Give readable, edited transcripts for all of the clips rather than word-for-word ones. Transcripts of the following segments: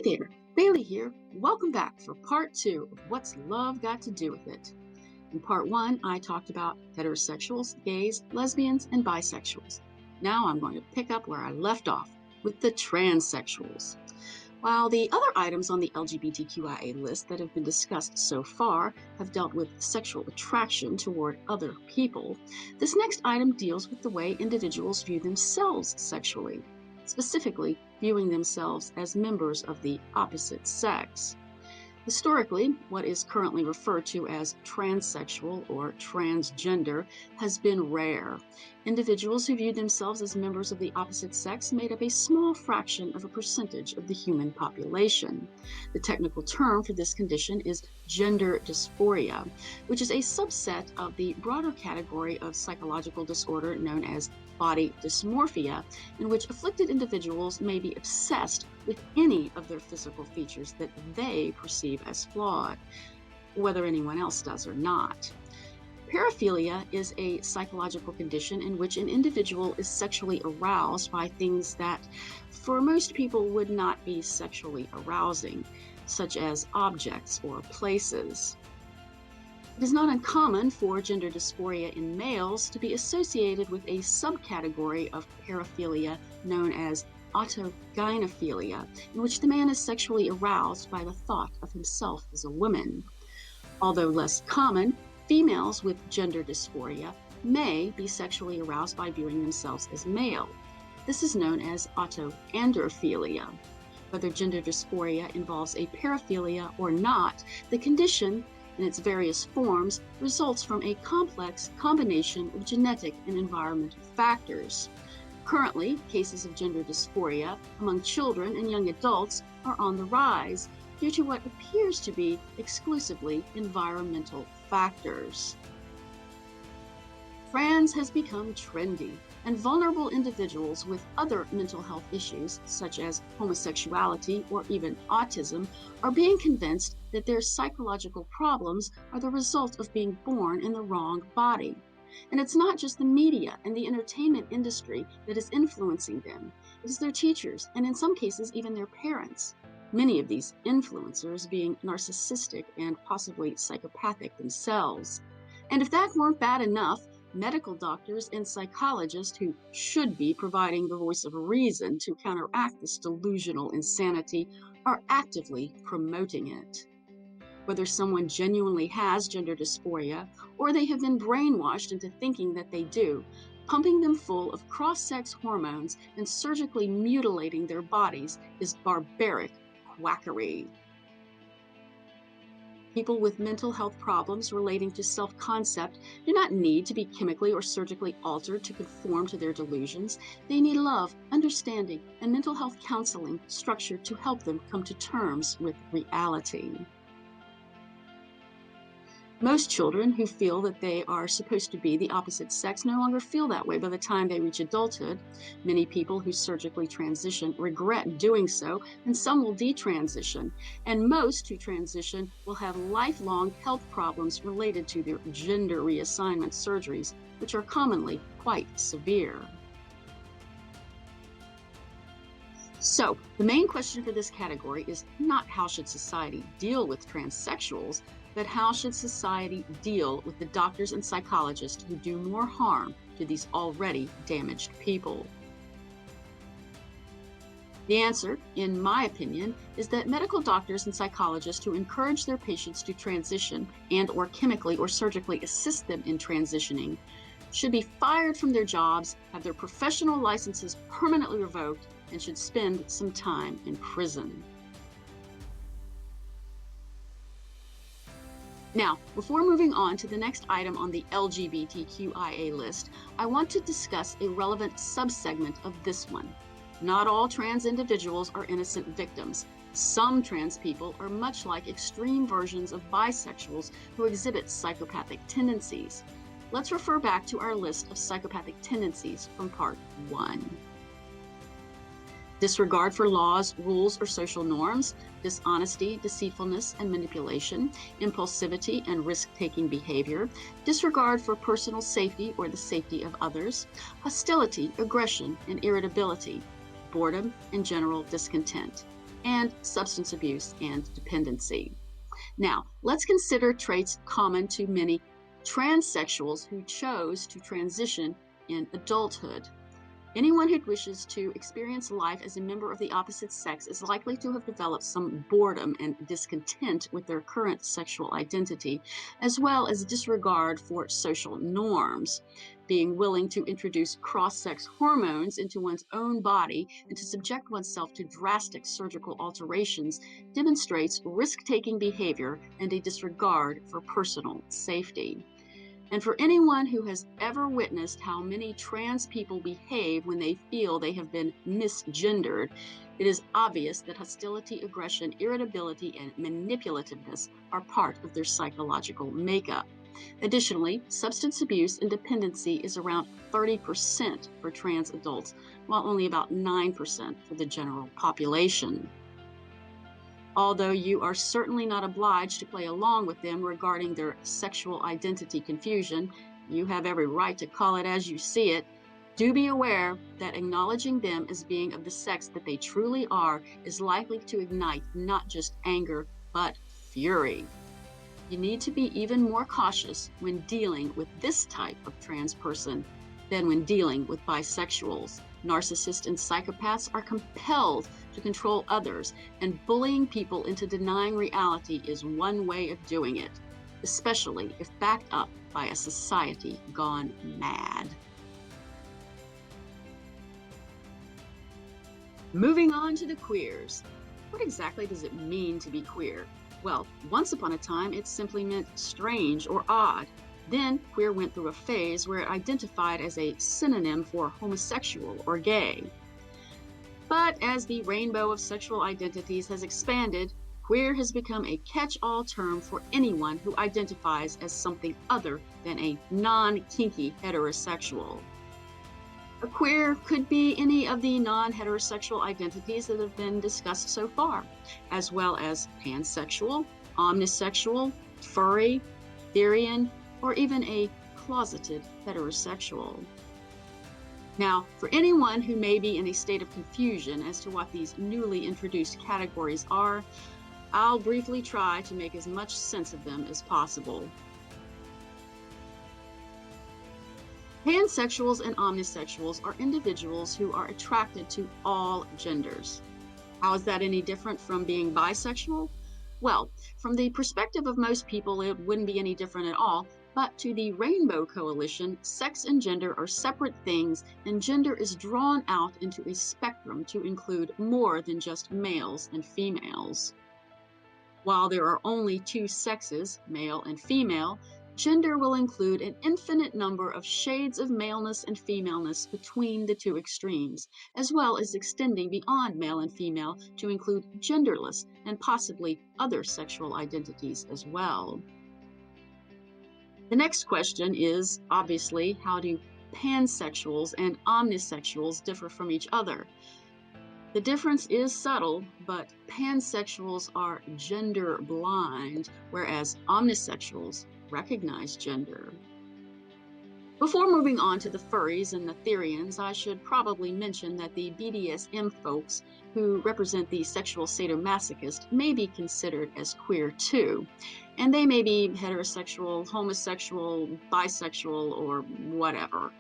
there, Bailey here. Welcome back for part two of What's Love Got to Do with It. In part one, I talked about heterosexuals, gays, lesbians, and bisexuals. Now I'm going to pick up where I left off with the transsexuals. While the other items on the LGBTQIA list that have been discussed so far have dealt with sexual attraction toward other people, this next item deals with the way individuals view themselves sexually, specifically viewing themselves as members of the opposite sex. Historically, what is currently referred to as transsexual or transgender has been rare. Individuals who viewed themselves as members of the opposite sex made up a small fraction of a percentage of the human population. The technical term for this condition is gender dysphoria, which is a subset of the broader category of psychological disorder known as body dysmorphia, in which afflicted individuals may be obsessed with any of their physical features that they perceive as flawed, whether anyone else does or not. Paraphilia is a psychological condition in which an individual is sexually aroused by things that, for most people, would not be sexually arousing, such as objects or places. It is not uncommon for gender dysphoria in males to be associated with a subcategory of paraphilia known as autogynephilia, in which the man is sexually aroused by the thought of himself as a woman. Although less common, females with gender dysphoria may be sexually aroused by viewing themselves as male. This is known as autoandrophilia. Whether gender dysphoria involves a paraphilia or not, the condition in its various forms results from a complex combination of genetic and environmental factors. Currently, cases of gender dysphoria among children and young adults are on the rise due to what appears to be exclusively environmental factors. Trans has become trendy, and vulnerable individuals with other mental health issues, such as homosexuality or even autism, are being convinced that their psychological problems are the result of being born in the wrong body. And it's not just the media and the entertainment industry that is influencing them. It is their teachers, and in some cases, even their parents. Many of these influencers being narcissistic and possibly psychopathic themselves. And if that weren't bad enough, medical doctors and psychologists who should be providing the voice of reason to counteract this delusional insanity are actively promoting it. Whether someone genuinely has gender dysphoria or they have been brainwashed into thinking that they do, pumping them full of cross-sex hormones and surgically mutilating their bodies is barbaric quackery. People with mental health problems relating to self-concept do not need to be chemically or surgically altered to conform to their delusions. They need love, understanding, and mental health counseling structured to help them come to terms with reality. Most children who feel that they are supposed to be the opposite sex no longer feel that way by the time they reach adulthood. Many people who surgically transition regret doing so, and some will detransition. And most who transition will have lifelong health problems related to their gender reassignment surgeries, which are commonly quite severe. So, the main question for this category is not how should society deal with transsexuals, but how should society deal with the doctors and psychologists who do more harm to these already damaged people? The answer, in my opinion, is that medical doctors and psychologists who encourage their patients to transition and or chemically or surgically assist them in transitioning should be fired from their jobs, have their professional licenses permanently revoked, and should spend some time in prison. Now, before moving on to the next item on the LGBTQIA list, I want to discuss a relevant subsegment of this one. Not all trans individuals are innocent victims. Some trans people are much like extreme versions of bisexuals who exhibit psychopathic tendencies. Let's refer back to our list of psychopathic tendencies from part 1. Disregard for laws, rules, or social norms, dishonesty, deceitfulness, and manipulation, impulsivity and risk-taking behavior, disregard for personal safety or the safety of others, hostility, aggression, and irritability, boredom, and general discontent. and substance abuse and dependency. Now, let's consider traits common to many transsexuals who chose to transition in adulthood. Anyone who wishes to experience life as a member of the opposite sex is likely to have developed some boredom and discontent with their current sexual identity, as well as disregard for social norms. Being willing to introduce cross sex hormones into one's own body and to subject oneself to drastic surgical alterations demonstrates risk taking behavior and a disregard for personal safety. And for anyone who has ever witnessed how many trans people behave when they feel they have been misgendered, it is obvious that hostility, aggression, irritability, and manipulativeness are part of their psychological makeup. Additionally, substance abuse and dependency is around 30% for trans adults, while only about 9% for the general population. Although you are certainly not obliged to play along with them regarding their sexual identity confusion, you have every right to call it as you see it. Do be aware that acknowledging them as being of the sex that they truly are is likely to ignite not just anger, but fury. You need to be even more cautious when dealing with this type of trans person than when dealing with bisexuals. Narcissists and psychopaths are compelled to control others, and bullying people into denying reality is one way of doing it, especially if backed up by a society gone mad. Moving on to the queers. What exactly does it mean to be queer? Well, once upon a time, it simply meant strange or odd. Then, queer went through a phase where it identified as a synonym for homosexual or gay. But as the rainbow of sexual identities has expanded, queer has become a catch-all term for anyone who identifies as something other than a non-kinky heterosexual. A queer could be any of the non-heterosexual identities that have been discussed so far, as well as pansexual, omnisexual, furry, Therian, or even a closeted heterosexual. Now, for anyone who may be in a state of confusion as to what these newly introduced categories are, I'll briefly try to make as much sense of them as possible. Pansexuals and omnisexuals are individuals who are attracted to all genders. How is that any different from being bisexual? Well, from the perspective of most people, it wouldn't be any different at all. But to the Rainbow Coalition, sex and gender are separate things, and gender is drawn out into a spectrum to include more than just males and females. While there are only two sexes, male and female, gender will include an infinite number of shades of maleness and femaleness between the two extremes, as well as extending beyond male and female to include genderless and possibly other sexual identities as well. The next question is, obviously, how do pansexuals and omnisexuals differ from each other? The difference is subtle, but pansexuals are gender blind, whereas omnisexuals recognize gender. Before moving on to the furries and the Therians, I should probably mention that the BDSM folks who represent the sexual sadomasochist may be considered as queer too, and they may be heterosexual, homosexual, bisexual, or whatever.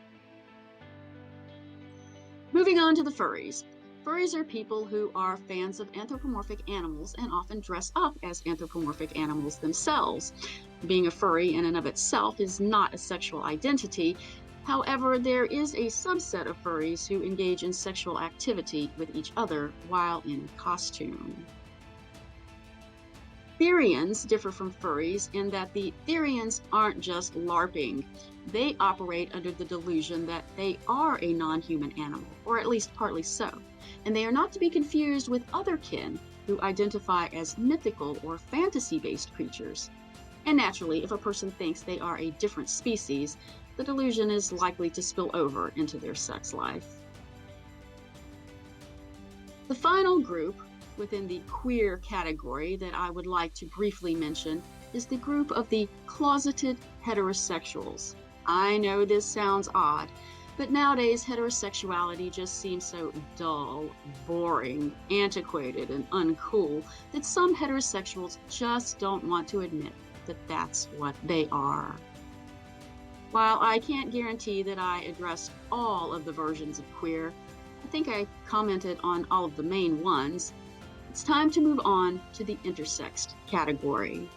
Moving on to the furries. Furries are people who are fans of anthropomorphic animals and often dress up as anthropomorphic animals themselves. Being a furry in and of itself is not a sexual identity. However, there is a subset of furries who engage in sexual activity with each other while in costume. Therians differ from furries in that the Therians aren't just LARPing. They operate under the delusion that they are a non-human animal, or at least partly so, and they are not to be confused with other kin who identify as mythical or fantasy-based creatures. And naturally, if a person thinks they are a different species, the delusion is likely to spill over into their sex life. The final group within the queer category that I would like to briefly mention is the group of the closeted heterosexuals. I know this sounds odd, But nowadays, heterosexuality just seems so dull, boring, antiquated, and uncool that some heterosexuals just don't want to admit that that's what they are. While I can't guarantee that I addressed all of the versions of queer, I think I commented on all of the main ones. It's time to move on to the intersexed category.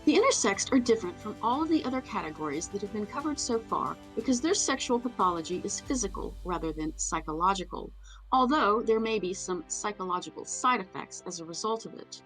The intersexed are different from all of the other categories that have been covered so far because their sexual pathology is physical rather than psychological, although there may be some psychological side effects as a result of it.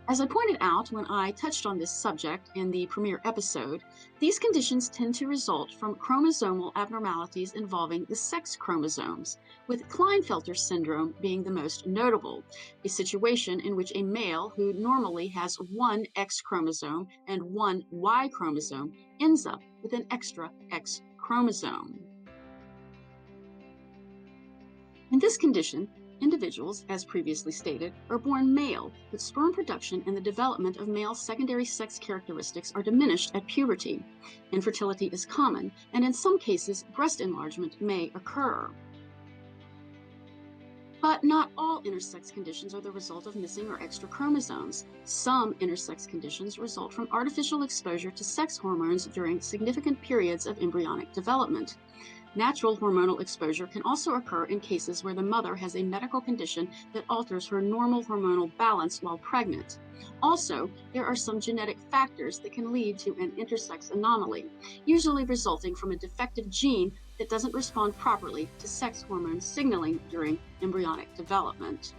As I pointed out when I touched on this subject in the premiere episode, these conditions tend to result from chromosomal abnormalities involving the sex chromosomes, with Klinefelter syndrome being the most notable, a situation in which a male who normally has one X chromosome and one Y chromosome ends up with an extra X chromosome. In this condition, individuals, as previously stated, are born male, but sperm production and the development of male secondary sex characteristics are diminished at puberty. Infertility is common, and in some cases, breast enlargement may occur. But not all intersex conditions are the result of missing or extra chromosomes. Some intersex conditions result from artificial exposure to sex hormones during significant periods of embryonic development. Natural hormonal exposure can also occur in cases where the mother has a medical condition that alters her normal hormonal balance while pregnant. Also, there are some genetic factors that can lead to an intersex anomaly, usually resulting from a defective gene that doesn't respond properly to sex hormone signaling during embryonic development.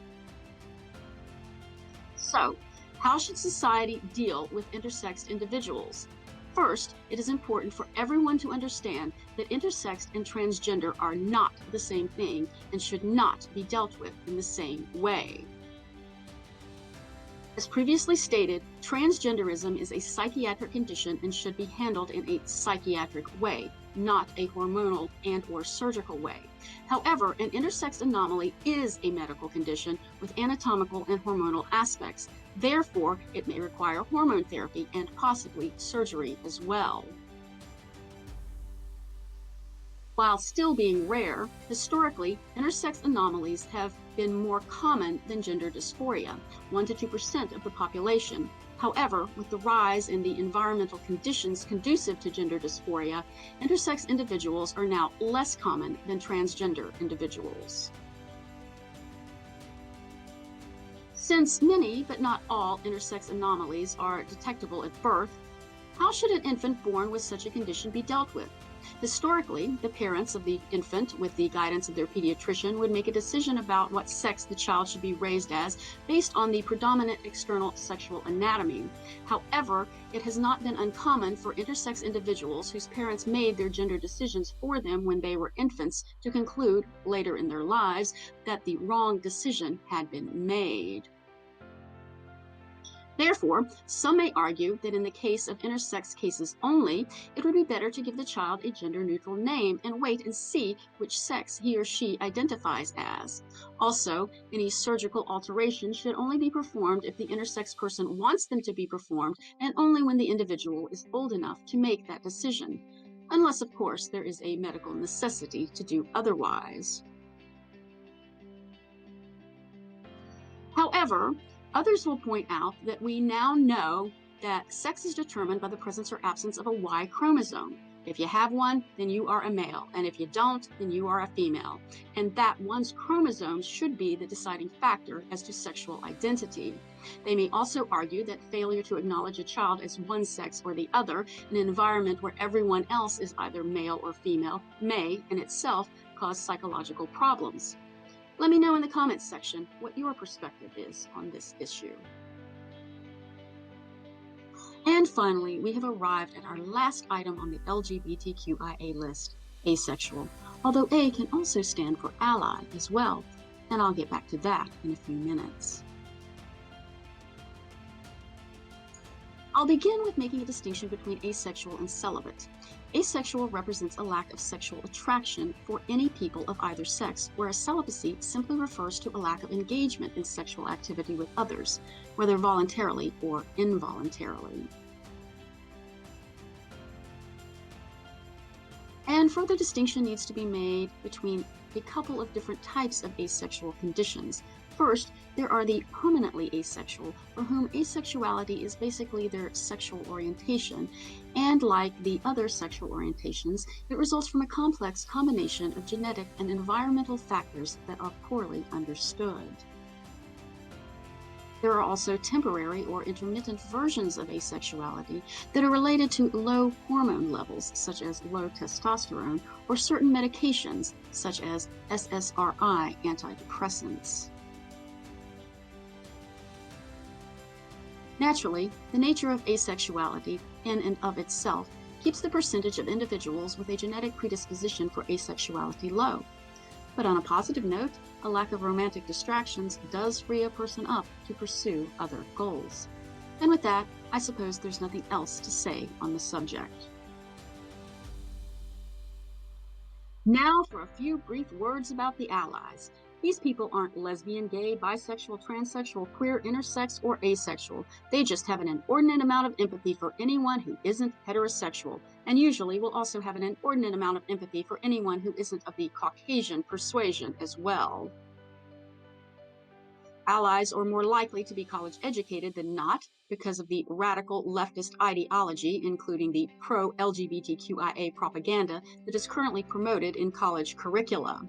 So, how should society deal with intersexed individuals? First, it is important for everyone to understand that intersexed and transgender are not the same thing and should not be dealt with in the same way. As previously stated, transgenderism is a psychiatric condition and should be handled in a psychiatric way, not a hormonal and/or surgical way. However, an intersex anomaly is a medical condition with anatomical and hormonal aspects. Therefore, it may require hormone therapy and possibly surgery as well. While still being rare, historically, intersex anomalies have been more common than gender dysphoria, 1 to 2% of the population. However, with the rise in the environmental conditions conducive to gender dysphoria, intersex individuals are now less common than transgender individuals. Since many, but not all, intersex anomalies are detectable at birth, how should an infant born with such a condition be dealt with? Historically, the parents of the infant, with the guidance of their pediatrician, would make a decision about what sex the child should be raised as based on the predominant external sexual anatomy. However, it has not been uncommon for intersex individuals whose parents made their gender decisions for them when they were infants to conclude, later in their lives, that the wrong decision had been made. Therefore, some may argue that in the case of intersex cases only, it would be better to give the child a gender-neutral name and wait and see which sex he or she identifies as. Also, any surgical alteration should only be performed if the intersex person wants them to be performed and only when the individual is old enough to make that decision, unless, of course, there is a medical necessity to do otherwise. However, others will point out that we now know that sex is determined by the presence or absence of a Y chromosome. If you have one, then you are a male, and if you don't, then you are a female, and that one's chromosomes should be the deciding factor as to sexual identity. They may also argue that failure to acknowledge a child as one sex or the other in an environment where everyone else is either male or female may, in itself, cause psychological problems. Let me know in the comments section what your perspective is on this issue. And finally, we have arrived at our last item on the LGBTQIA list, asexual, although A can also stand for ally as well, and I'll get back to that in a few minutes. I'll begin with making a distinction between asexual and celibate. Asexual represents a lack of sexual attraction for any people of either sex, whereas celibacy simply refers to a lack of engagement in sexual activity with others, whether voluntarily or involuntarily. And further distinction needs to be made between a couple of different types of asexual conditions. First, there are the permanently asexual, for whom asexuality is basically their sexual orientation, and like the other sexual orientations, it results from a complex combination of genetic and environmental factors that are poorly understood. There are also temporary or intermittent versions of asexuality that are related to low hormone levels, such as low testosterone, or certain medications, such as SSRI antidepressants. Naturally, the nature of asexuality, in and of itself, keeps the percentage of individuals with a genetic predisposition for asexuality low. But on a positive note, a lack of romantic distractions does free a person up to pursue other goals. And with that, I suppose there's nothing else to say on the subject. Now for a few brief words about the allies. These people aren't lesbian, gay, bisexual, transsexual, queer, intersex, or asexual. They just have an inordinate amount of empathy for anyone who isn't heterosexual, and usually will also have an inordinate amount of empathy for anyone who isn't of the Caucasian persuasion as well. Allies are more likely to be college educated than not because of the radical leftist ideology, including the pro-LGBTQIA propaganda that is currently promoted in college curricula.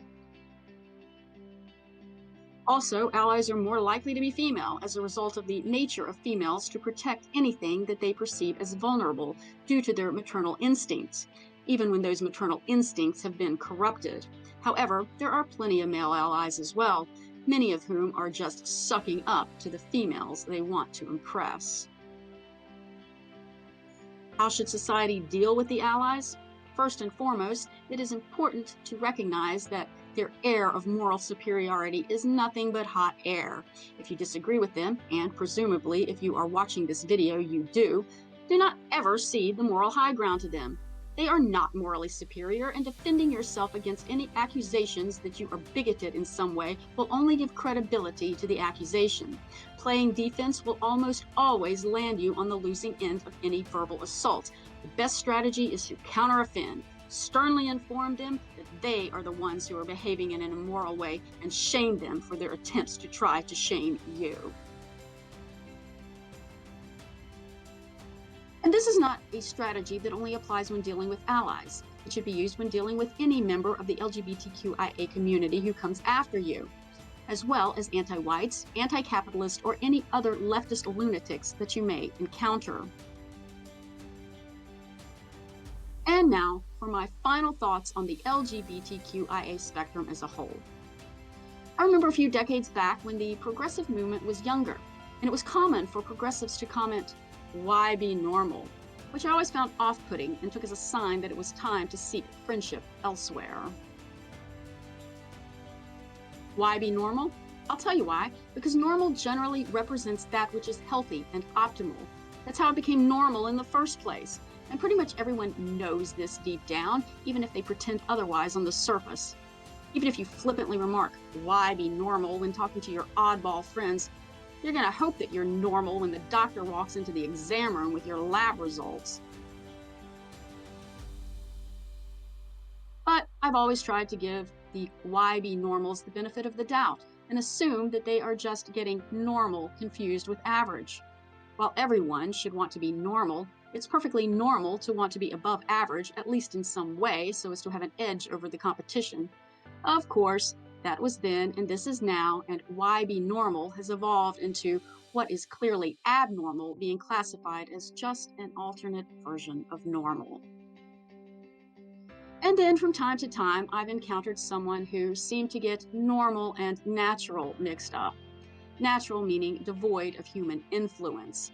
Also, allies are more likely to be female as a result of the nature of females to protect anything that they perceive as vulnerable due to their maternal instincts, even when those maternal instincts have been corrupted. However, there are plenty of male allies as well, many of whom are just sucking up to the females they want to impress. How should society deal with the allies? First and foremost, it is important to recognize that their air of moral superiority is nothing but hot air. If you disagree with them, and presumably if you are watching this video you do not ever cede the moral high ground to them. They are not morally superior, and defending yourself against any accusations that you are bigoted in some way will only give credibility to the accusation. Playing defense will almost always land you on the losing end of any verbal assault. The best strategy is to counteroffend. Sternly inform them that they are the ones who are behaving in an immoral way, and shame them for their attempts to try to shame you. And this is not a strategy that only applies when dealing with allies. It should be used when dealing with any member of the LGBTQIA community who comes after you, as well as anti-whites, anti-capitalist, or any other leftist lunatics that you may encounter. And now for my final thoughts on the LGBTQIA spectrum as a whole. I remember a few decades back when the progressive movement was younger, and it was common for progressives to comment, "Why be normal?" which I always found off-putting and took as a sign that it was time to seek friendship elsewhere. Why be normal? I'll tell you why. Because normal generally represents that which is healthy and optimal. That's how it became normal in the first place. And pretty much everyone knows this deep down, even if they pretend otherwise on the surface. Even if you flippantly remark, "Why be normal?" when talking to your oddball friends, you're going to hope that you're normal when the doctor walks into the exam room with your lab results. But I've always tried to give the why be normals the benefit of the doubt and assume that they are just getting normal confused with average. While everyone should want to be normal, it's perfectly normal to want to be above average, at least in some way, so as to have an edge over the competition. Of course, that was then and this is now, and why be normal has evolved into what is clearly abnormal being classified as just an alternate version of normal. And then from time to time, I've encountered someone who seemed to get normal and natural mixed up. Natural meaning devoid of human influence.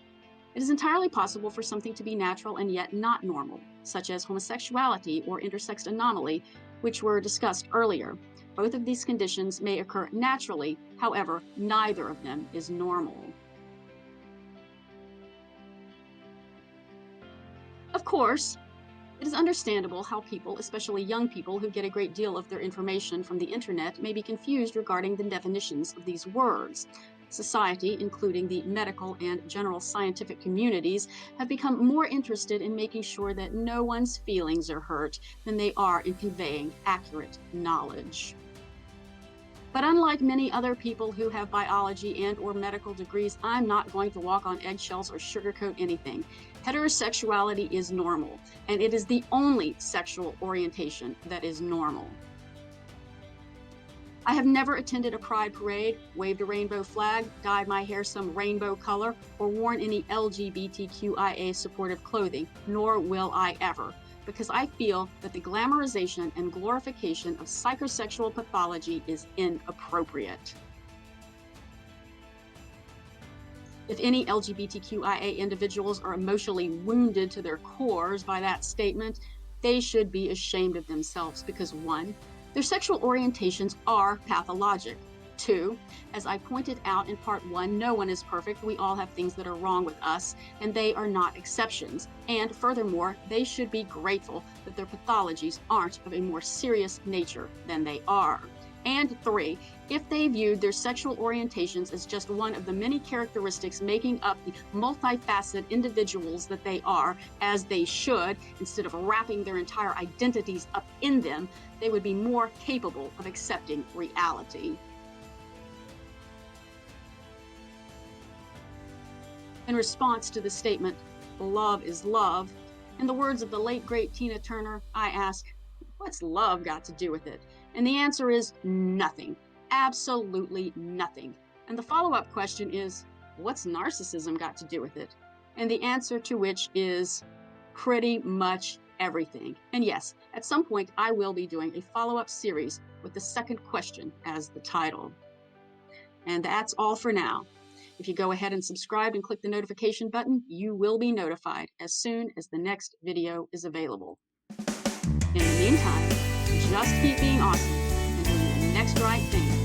It is entirely possible for something to be natural and yet not normal, such as homosexuality or intersex anomaly, which were discussed earlier. Both of these conditions may occur naturally, however, neither of them is normal. Of course, It is understandable how people, especially young people who get a great deal of their information from the internet, may be confused regarding the definitions of these words. Society, including the medical and general scientific communities, have become more interested in making sure that no one's feelings are hurt than they are in conveying accurate knowledge. But unlike many other people who have biology and or medical degrees, I'm not going to walk on eggshells or sugarcoat anything. Heterosexuality is normal, and it is the only sexual orientation that is normal. I have never attended a pride parade, waved a rainbow flag, dyed my hair some rainbow color, or worn any LGBTQIA supportive clothing, nor will I ever, because I feel that the glamorization and glorification of psychosexual pathology is inappropriate. If any LGBTQIA individuals are emotionally wounded to their cores by that statement, they should be ashamed of themselves because 1, their sexual orientations are pathologic. 2, as I pointed out in part 1, no one is perfect. We all have things that are wrong with us, and they are not exceptions. And furthermore, they should be grateful that their pathologies aren't of a more serious nature than they are. And 3, if they viewed their sexual orientations as just one of the many characteristics making up the multifaceted individuals that they are, as they should, instead of wrapping their entire identities up in them, they would be more capable of accepting reality. In response to the statement, love is love, in the words of the late great Tina Turner, I ask, what's love got to do with it? And the answer is nothing. Absolutely nothing. And the follow-up question is, what's narcissism got to do with it? And the answer to which is pretty much everything. And yes, at some point I will be doing a follow-up series with the second question as the title. And that's all for now. If you go ahead and subscribe and click the notification button, you will be notified as soon as the next video is available. In the meantime, just keep being awesome and doing the next right thing.